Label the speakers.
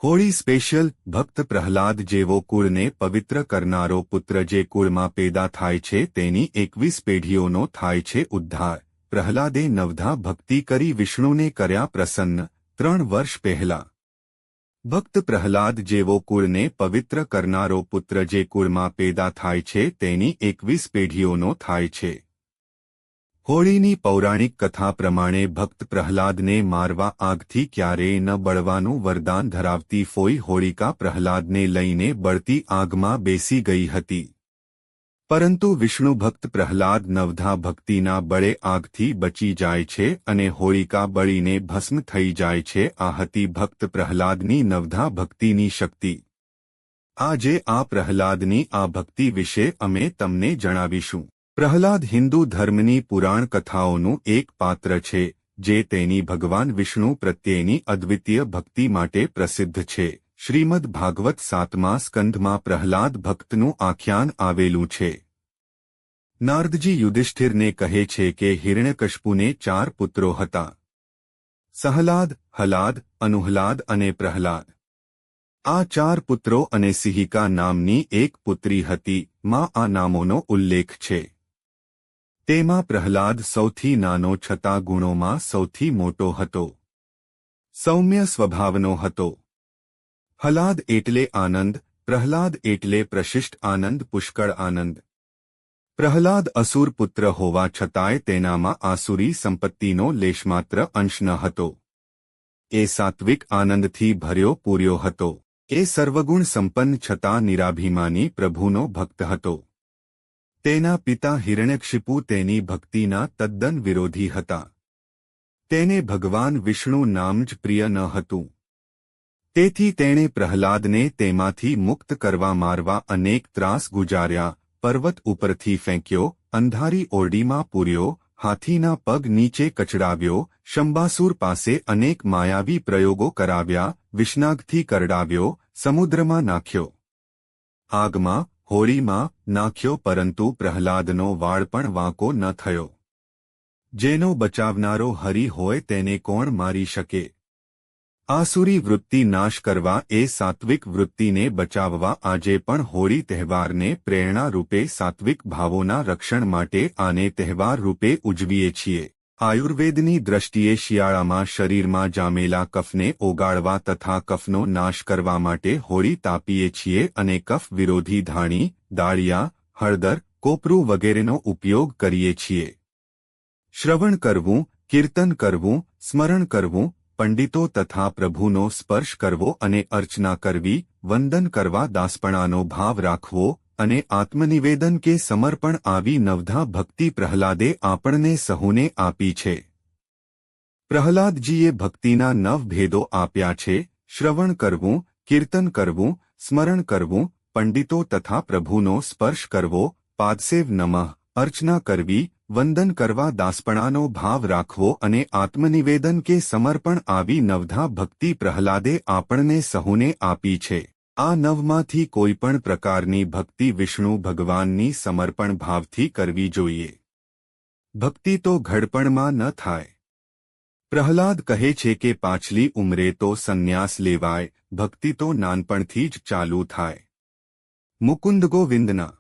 Speaker 1: Holi special ભક્ત પ્રહલાદ જેવો કુળને પવિત્ર કરનારો પુત્ર જે કુળમાં પેદા થાય છે તેની 21 પેઢીઓનો થાય છે ઉદ્ધાર. પ્રહલાદે નવધા ભક્તિ કરી વિષ્ણુને કર્યા પ્રસન્ન 3 વર્ષ પહેલા. ભક્ત પ્રહલાદ જેવો કુળને પવિત્ર કરનારો પુત્ર જે કુળમાં પેદા થાય છે તેની 21 પેઢીઓનો થાય છે. હોળીની પૌરાણિક કથા પ્રમાણે ભક્ત પ્રહલાદને મારવા આગથી ક્યારેય ન બળવાનું વરદાન ધરાવતી ફોઈ હોળિકા પ્રહલાદને લઈને બળતી આગમાં બેસી ગઈ હતી. પરંતુ વિષ્ણુ ભક્ત પ્રહલાદ નવધા ભક્તિના બળે આગથી બચી જાય છે અને હોળિકા બળીને ભસ્મ થઈ જાય છે. આ હતી ભક્ત પ્રહલાદની નવધા ભક્તિની શક્તિ. આજે આ પ્રહલાદની આ ભક્તિ વિશે અમે તમને જણાવીશું. પ્રહલાદ હિન્દુ ધર્મની પુરાણ કથાઓનું એક પાત્ર છે જે તેની ભગવાન વિષ્ણુ પ્રત્યેની અદ્વિતીય ભક્તિ માટે પ્રસિદ્ધ છે. શ્રીમદ ભાગવત 7મા સ્કંધમાં પ્રહલાદ ભક્તનું આખ્યાન આવેલું છે. નારદજી યુધિષ્ઠિરને કહે છે કે હિરણ્યકશિપુને 4 પુત્રો હતા: સહલાદ, હલાદ, અનુહલાદ અને પ્રહલાદ. આ 4 પુત્રો અને સિહિકા નામની એક પુત્રી હતી. માં આ નામોનો ઉલ્લેખ છે. તેમાં પ્રહલાદ સૌથી નાનો છતાં ગુણોમાં સૌથી મોટો હતો. સૌમ્ય સ્વભાવનો હતો. હલાદ એટલે આનંદ, પ્રહલાદ એટલે પ્રશિષ્ટ આનંદ, પુષ્કળ આનંદ. પ્રહલાદ અસુર પુત્ર હોવા છતાંય તેનામાં આસુરી સંપત્તિનો લેશમાત્ર અંશ ન હતો. એ સાત્વિક આનંદથી ભર્યો પૂર્યો હતો. એ સર્વગુણ સંપન્ન છતાં નિરાભિમાની પ્રભુનો ભક્ત હતો. તેના પિતા હિરણ્યકશિપુ તેની ભક્તિના તદ્દન વિરોધી હતા. તેને ભગવાન વિષ્ણુ નામ જ પ્રિય ન હતું. તેથી તેણે પ્રહલાદને તેમાંથી મુક્ત કરવા મારવા અનેક ત્રાસ ગુજાર્યા. પર્વત ઉપરથી ફેંક્યો, અંધારી ઓરડીમાં પૂર્યો, હાથીના પગ નીચે કચડાવ્યો, શંબાસુર પાસે અનેક માયાવી પ્રયોગો કરાવ્યા, વિષનાગથી કરડાવ્યો, સમુદ્રમાં નાખ્યો, આગમાં, હોળીમાં નાખ્યો, પરંતુ પ્રહલાદનો વાળ પણ વાંકો ન થયો. જેનો બચાવનારો હરિ હોય તેને કોણ મારી શકે? આસુરી વૃત્તિ નાશ કરવા એ સાત્વિક વૃત્તિને બચાવવા આજે પણ હોળી તહેવારને પ્રેરણા રૂપે સાત્વિક ભાવોના રક્ષણ માટે આને તહેવાર રૂપે ઉજવીએ છીએ. આયુર્વેદની દ્રષ્ટિએ શિયાળામાં શરીરમાં જામેલા કફને ઓગાળવા તથા કફનો નાશ કરવા માટે હોળી તાપીએ છીએ અને કફ વિરોધી ધાણી, દાળિયા, હળદર, કોપરું વગેરેનો ઉપયોગ કરીએ છીએ. શ્રવણ કરવું, કીર્તન કરવું, સ્મરણ કરવું, પંડિતો તથા પ્રભુનો સ્પર્શ કરવો અને અર્ચના કરવી, વંદન કરવા, દાસપણાનો ભાવ રાખવો અને આત્મનિવેદન કે સમર્પણ આવી નવધા ભક્તિ પ્રહલાદે આપણને સહુને આપી છે. પ્રહલાદજીએ ભક્તિના 9 ભેદો આપ્યા છે: શ્રવણ કરવું, કીર્તન કરવું, સ્મરણ કરવું, પંડિતો તથા પ્રભુનો સ્પર્શ કરવો, પાદસેવ નમઃ, અર્ચના કરવી, વંદન કરવા, દાસપણાનો ભાવ રાખવો અને આત્મનિવેદન કે સમર્પણ આવી નવધા ભક્તિ પ્રહલાદે આપણને સહુને આપી છે. આ 9માંથી કોઈપણ પ્રકારની ભક્તિ વિષ્ણુ ભગવાનની સમર્પણ ભાવથી કરવી જોઈએ. ભક્તિ તો ઘડપણમાં ન થાય. પ્રહલાદ કહે છે કે પાછલી ઉંમરે તો સંન્યાસ લેવાય, ભક્તિ તો નાનપણથી જ ચાલુ થાય. મુકુંદ ગોવિંદના